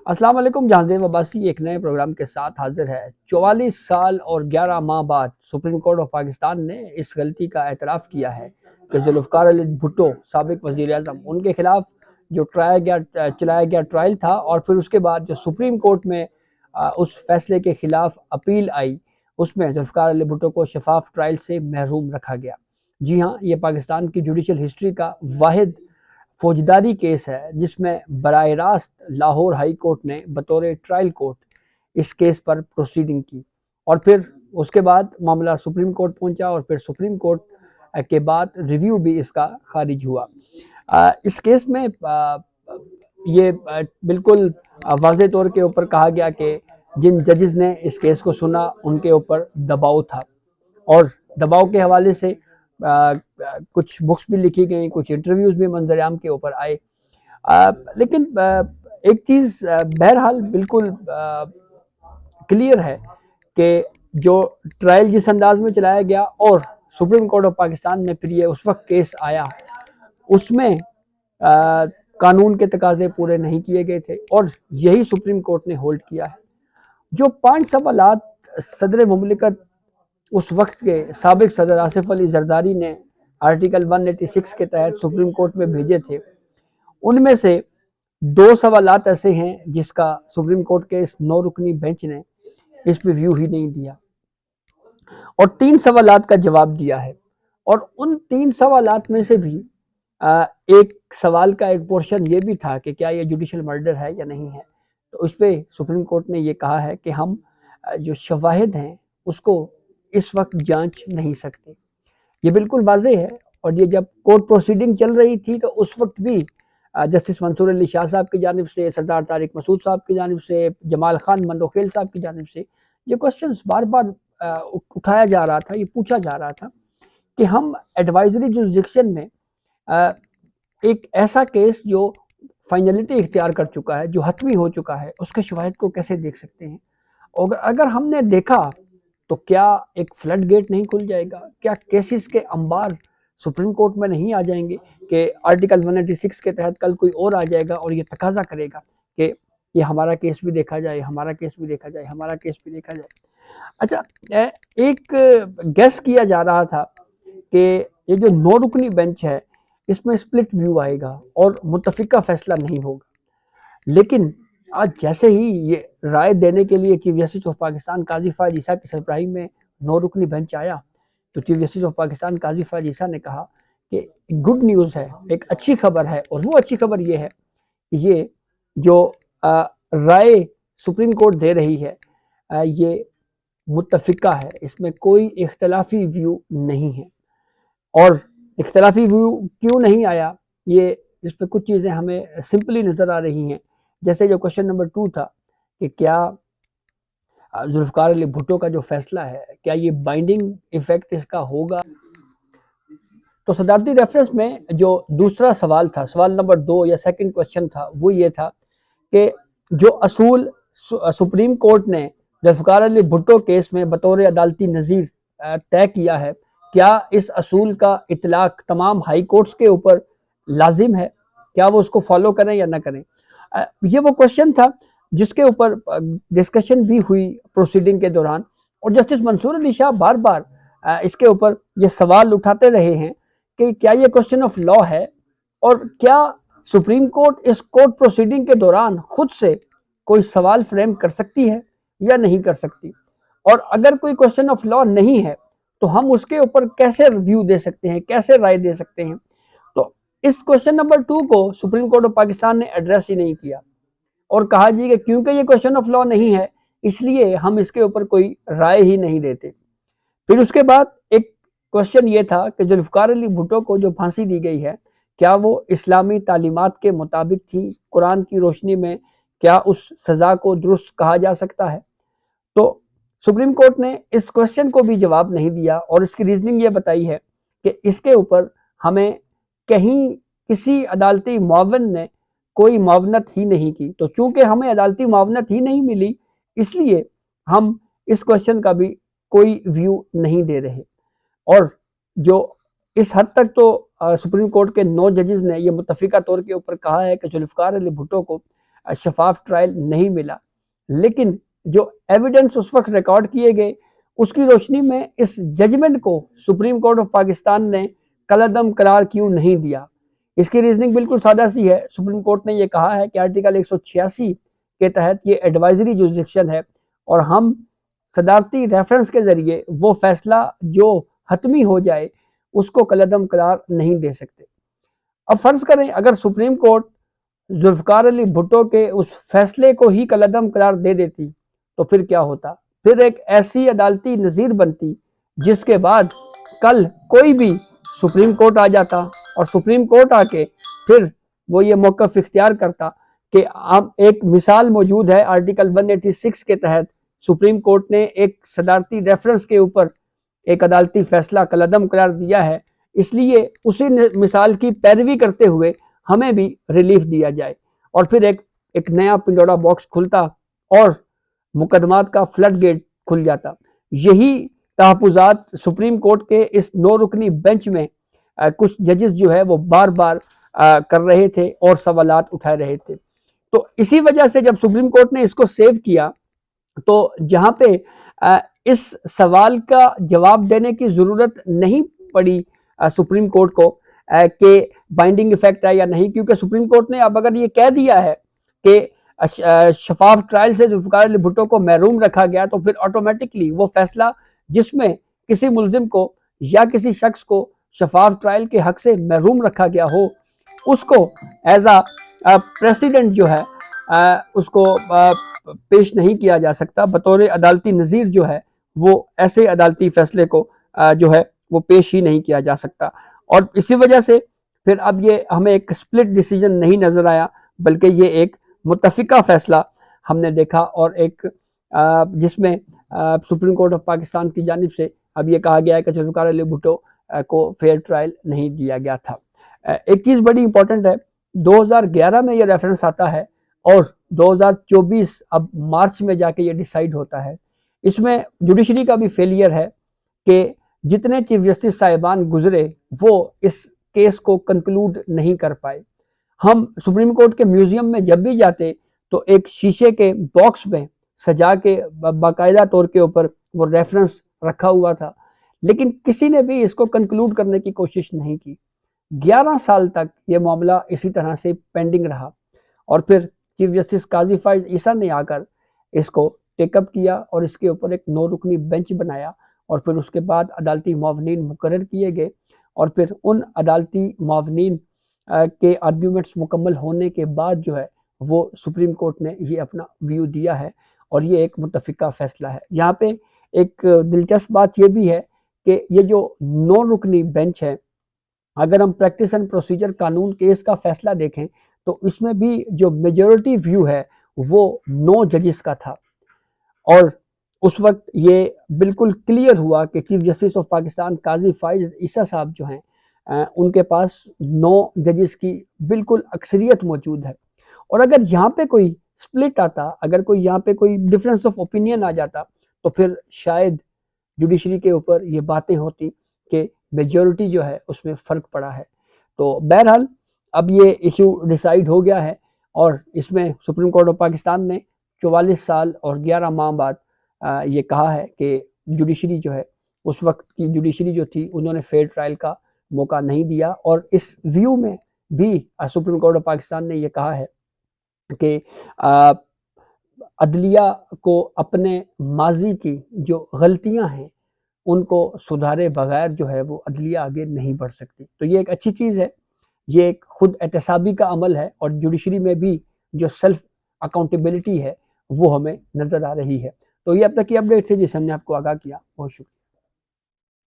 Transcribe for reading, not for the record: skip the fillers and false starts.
السلام علیکم، جہانزیب عباسی ایک نئے پروگرام کے ساتھ حاضر ہے۔ 44 سال اور 11 ماہ بعد سپریم کورٹ آف پاکستان نے اس غلطی کا اعتراف کیا ہے کہ ذوالفقار علی بھٹو سابق وزیر اعظم ان کے خلاف جو چلایا گیا ٹرائل تھا، اور پھر اس کے بعد جو سپریم کورٹ میں اس فیصلے کے خلاف اپیل آئی، اس میں ذوالفقار علی بھٹو کو شفاف ٹرائل سے محروم رکھا گیا۔ جی ہاں، یہ پاکستان کی جوڈیشل ہسٹری کا واحد فوجداری کیس ہے جس میں براہ راست لاہور ہائی کورٹ نے بطور ٹرائل کورٹ اس کیس پر پروسیڈنگ کی، اور پھر اس کے بعد معاملہ سپریم کورٹ پہنچا، اور پھر سپریم کورٹ کے بعد ریویو بھی اس کا خارج ہوا۔ اس کیس میں یہ بالکل واضح طور کے اوپر کہا گیا کہ جن ججز نے اس کیس کو سنا ان کے اوپر دباؤ تھا، اور دباؤ کے حوالے سے کچھ بکس بھی لکھی گئیں، کچھ انٹرویوز بھی منظر عام کے اوپر آئے۔ لیکن ایک چیز بہرحال بالکل کلیئر ہے کہ جو ٹرائل جس انداز میں چلایا گیا اور سپریم کورٹ آف پاکستان میں پھر یہ اس وقت کیس آیا، اس میں قانون کے تقاضے پورے نہیں کیے گئے تھے، اور یہی سپریم کورٹ نے ہولڈ کیا ہے۔ جو 5 سوالات صدر مملکت اس وقت کے سابق صدر آصف علی زرداری نے آرٹیکل 186 کے تحت سپریم کورٹ میں بھیجے تھے، ان میں سے 2 سوالات ایسے ہیں جس کا سپریم کورٹ کے اس 9 رکنی بینچ نے اس پہ ویو ہی نہیں دیا، اور 3 سوالات کا جواب دیا ہے۔ اور ان 3 سوالات میں سے بھی ایک سوال کا ایک پورشن یہ بھی تھا کہ کیا یہ جوڈیشل مرڈر ہے یا نہیں ہے، تو اس پہ سپریم کورٹ نے یہ کہا ہے کہ ہم جو شواہد ہیں اس کو اس وقت جانچ نہیں سکتے۔ یہ بالکل واضح ہے، اور یہ جب کورٹ پروسیڈنگ چل رہی تھی تو اس وقت بھی جسٹس منصور علی شاہ صاحب کی جانب سے، سردار طارق مسعود صاحب کی جانب سے، جمال خان منڈوخیل صاحب کی جانب سے یہ کوسچنز بار بار اٹھایا جا رہا تھا، یہ پوچھا جا رہا تھا کہ ہم ایڈوائزری جورسڈکشن میں ایک ایسا کیس جو فائنلٹی اختیار کر چکا ہے، جو حتمی ہو چکا ہے، اس کے شواہد کو کیسے دیکھ سکتے ہیں؟ اور اگر ہم نے دیکھا تو کیا ایک فلڈ گیٹ نہیں کھل جائے گا؟ کیا کیسز کے انبار سپریم کورٹ میں نہیں آ جائیں گے کہ آرٹیکل 186 کے تحت کل کوئی اور آ جائے گا اور یہ تقاضا کرے گا کہ یہ ہمارا کیس بھی دیکھا جائے، ہمارا کیس بھی دیکھا جائے، ہمارا کیس بھی دیکھا جائے؟ اچھا، ایک گیس کیا جا رہا تھا کہ یہ جو 9 رکنی بینچ ہے اس میں سپلٹ ویو آئے گا اور متفقہ فیصلہ نہیں ہوگا، لیکن آج جیسے ہی یہ رائے دینے کے لیے چیف جسٹس آف پاکستان قاضی فائز عیسیٰ کی سربراہی میں 9 رکنی بینچ آیا، تو چیف جسٹس آف پاکستان قاضی فائز عیسیٰ نے کہا کہ گڈ نیوز ہے، ایک اچھی خبر ہے، اور وہ اچھی خبر یہ ہے کہ یہ جو رائے سپریم کورٹ دے رہی ہے یہ متفقہ ہے، اس میں کوئی اختلافی ویو نہیں ہے۔ اور اختلافی ویو کیوں نہیں آیا، یہ اس پہ کچھ چیزیں ہمیں سمپلی نظر آ رہی ہیں، جیسے جو کوشچن نمبر 2 تھا کہ کیا ذوالفقار علی بھٹو کا جو فیصلہ ہے کیا یہ بائنڈنگ ایفیکٹ اس کا ہوگا؟ تو صدارتی ریفرنس میں جو دوسرا سوال تھا، سوال نمبر 2 یا سیکنڈ کوشچن تھا، وہ یہ تھا کہ جو اصول سپریم کورٹ نے ذوالفقار علی بھٹو کیس میں بطور عدالتی نظیر طے کیا ہے، کیا اس اصول کا اطلاق تمام ہائی کورٹس کے اوپر لازم ہے؟ کیا وہ اس کو فالو کریں یا نہ کریں؟ یہ وہ کوشچن تھا جس کے اوپر ڈسکشن بھی ہوئی پروسیڈنگ کے دوران، اور جسٹس منصور علی شاہ بار بار اس کے اوپر یہ سوال اٹھاتے رہے ہیں کہ کیا یہ کوشچن آف لا ہے، اور کیا سپریم کورٹ اس کورٹ پروسیڈنگ کے دوران خود سے کوئی سوال فریم کر سکتی ہے یا نہیں کر سکتی، اور اگر کوئی کوشچن آف لا نہیں ہے تو ہم اس کے اوپر کیسے ریویو دے سکتے ہیں، کیسے رائے دے سکتے ہیں؟ تو اس کوشچن نمبر 2 کو سپریم کورٹ آف پاکستان نے ایڈریس ہی نہیں کیا، اور کہا جی کہ کیونکہ یہ کوشچن آف لا نہیں ہے اس لیے ہم اس کے اوپر کوئی رائے ہی نہیں دیتے۔ پھر اس کے بعد ایک کوشچن یہ تھا کہ ذوالفقار علی بھٹو کو جو پھانسی دی گئی ہے کیا وہ اسلامی تعلیمات کے مطابق تھی؟ قرآن کی روشنی میں کیا اس سزا کو درست کہا جا سکتا ہے؟ تو سپریم کورٹ نے اس کوشچن کو بھی جواب نہیں دیا، اور اس کی ریزننگ یہ بتائی ہے کہ اس کے اوپر ہمیں کہیں کسی عدالتی معاون نے کوئی معاونت ہی نہیں کی، تو چونکہ ہمیں عدالتی معاونت ہی نہیں ملی اس لیے ہم اس کوشچن کا بھی کوئی ویو نہیں دے رہے۔ اور جو اس حد تک تو سپریم کورٹ کے 9 ججز نے یہ متفقہ طور کے اوپر کہا ہے کہ ذوالفقار علی بھٹو کو شفاف ٹرائل نہیں ملا، لیکن جو ایویڈنس اس وقت ریکارڈ کیے گئے اس کی روشنی میں اس ججمنٹ کو سپریم کورٹ آف پاکستان نے کالعدم قرار کیوں نہیں دیا؟ اس کی ریزننگ بالکل سادہ سی ہے۔ سپریم کورٹ نے یہ کہا ہے کہ آرٹیکل 186 کے تحت یہ ایڈوائزری جوریسڈکشن ہے اور ہم صدارتی ریفرنس کے ذریعے وہ فیصلہ جو حتمی ہو جائے اس کو کالعدم قرار نہیں دے سکتے۔ اب فرض کریں اگر سپریم کورٹ ذوالفقار علی بھٹو کے اس فیصلے کو ہی کالعدم قرار دے دیتی تو پھر کیا ہوتا؟ پھر ایک ایسی عدالتی نظیر بنتی جس کے بعد کل کوئی بھی سپریم کورٹ آ جاتا اور سپریم کورٹ آ کے پھر وہ یہ موقف اختیار کرتا کہ اب ایک مثال موجود ہے آرٹیکل 186 کے تحت سپریم کورٹ نے ایک صدارتی ریفرنس کے اوپر ایک عدالتی فیصلہ کالعدم قرار دیا ہے، اس لیے اسی مثال کی پیروی کرتے ہوئے ہمیں بھی ریلیف دیا جائے، اور پھر ایک نیا پنڈورا باکس کھلتا اور مقدمات کا فلڈ گیٹ کھل جاتا۔ یہی تحفظات سپریم کورٹ کے اس 9 رکنی بینچ میں کچھ ججز جو ہے وہ بار بار کر رہے تھے اور سوالات اٹھا رہے تھے۔ تو اسی وجہ سے جب سپریم کورٹ نے اس کو سیو کیا تو جہاں پہ اس سوال کا جواب دینے کی ضرورت نہیں پڑی سپریم کورٹ کو کہ بائنڈنگ ایفیکٹ ہے یا نہیں، کیونکہ سپریم کورٹ نے اب اگر یہ کہہ دیا ہے کہ شفاف ٹرائل سے ذوالفقار علی بھٹو کو محروم رکھا گیا تو پھر آٹومیٹکلی وہ فیصلہ جس میں کسی ملزم کو یا کسی شخص کو شفاف ٹرائل کے حق سے محروم رکھا گیا ہو اس کو ایز اے پریسیڈنٹ جو ہے اس کو پیش نہیں کیا جا سکتا، بطور عدالتی نظیر جو ہے وہ ایسے عدالتی فیصلے کو جو ہے وہ پیش ہی نہیں کیا جا سکتا۔ اور اسی وجہ سے پھر اب یہ ہمیں ایک سپلٹ ڈیسیجن نہیں نظر آیا بلکہ یہ ایک متفقہ فیصلہ ہم نے دیکھا، اور ایک جس میں سپریم کورٹ آف پاکستان کی جانب سے اب یہ کہا گیا ہے کہ ذوالفقار علی بھٹو کو فیئر ٹرائل نہیں دیا گیا تھا۔ ایک چیز بڑی امپورٹنٹ ہے، 2011 میں یہ ریفرنس آتا ہے اور 2024 اب مارچ میں جا کے یہ ڈیسائیڈ ہوتا ہے۔ اس میں جوڈیشری کا بھی فیلئر ہے کہ جتنے چیف جسٹس صاحبان گزرے وہ اس کیس کو کنکلوڈ نہیں کر پائے۔ ہم سپریم کورٹ کے میوزیم میں جب بھی جاتے تو ایک شیشے کے باکس میں سجا کے باقاعدہ طور کے اوپر وہ ریفرنس رکھا ہوا تھا، لیکن کسی نے بھی اس کو کنکلوڈ کرنے کی کوشش نہیں کی۔ 11 سال تک یہ معاملہ اسی طرح سے پینڈنگ رہا، اور پھر چیف جسٹس قاضی فائز عیسیٰ نے آ کر اس کو ٹیک اپ کیا اور اس کے اوپر ایک 9 رکنی بینچ بنایا، اور پھر اس کے بعد عدالتی معاونین مقرر کیے گئے، اور پھر ان عدالتی معاونین کے آرگیومنٹس مکمل ہونے کے بعد جو ہے وہ سپریم کورٹ نے یہ اپنا ویو دیا ہے، اور یہ ایک متفقہ فیصلہ ہے۔ یہاں پہ ایک دلچسپ بات یہ بھی ہے کہ یہ جو 9 رکنی بینچ ہے، اگر ہم پریکٹس اینڈ پروسیجر قانون کیس کا فیصلہ دیکھیں تو اس میں بھی جو میجورٹی ویو ہے وہ 9 ججز کا تھا، اور اس وقت یہ بالکل کلیئر ہوا کہ چیف جسٹس آف پاکستان قاضی فائز عیسیٰ صاحب جو ہیں ان کے پاس 9 ججز کی بالکل اکثریت موجود ہے، اور اگر یہاں پہ کوئی سپلٹ آتا، اگر کوئی یہاں پہ کوئی ڈفرینس آف اوپینین آ جاتا تو پھر شاید جوڈیشری کے اوپر یہ باتیں ہوتی کہ میجورٹی جو ہے اس میں فرق پڑا ہے۔ تو بہرحال اب یہ ایشو ڈیسائیڈ ہو گیا ہے، اور اس میں سپریم کورٹ آف پاکستان نے 44 سال اور 11 ماہ بعد یہ کہا ہے کہ جوڈیشری جو ہے اس وقت کی جوڈیشری جو تھی انہوں نے فیئر ٹرائل کا موقع نہیں دیا، اور اس ویو میں بھی سپریم کورٹ آف پاکستان نے یہ کہا ہے کہ عدلیہ کو اپنے ماضی کی جو غلطیاں ہیں ان کو سدھارے بغیر جو ہے وہ عدلیہ آگے نہیں بڑھ سکتی۔ تو یہ ایک اچھی چیز ہے، یہ ایک خود احتسابی کا عمل ہے، اور جوڈیشری میں بھی جو سیلف اکاؤنٹیبلٹی ہے وہ ہمیں نظر آ رہی ہے۔ تو یہ اب تک کی اپڈیٹ تھی جسے ہم نے آپ کو آگاہ کیا، بہت شکریہ۔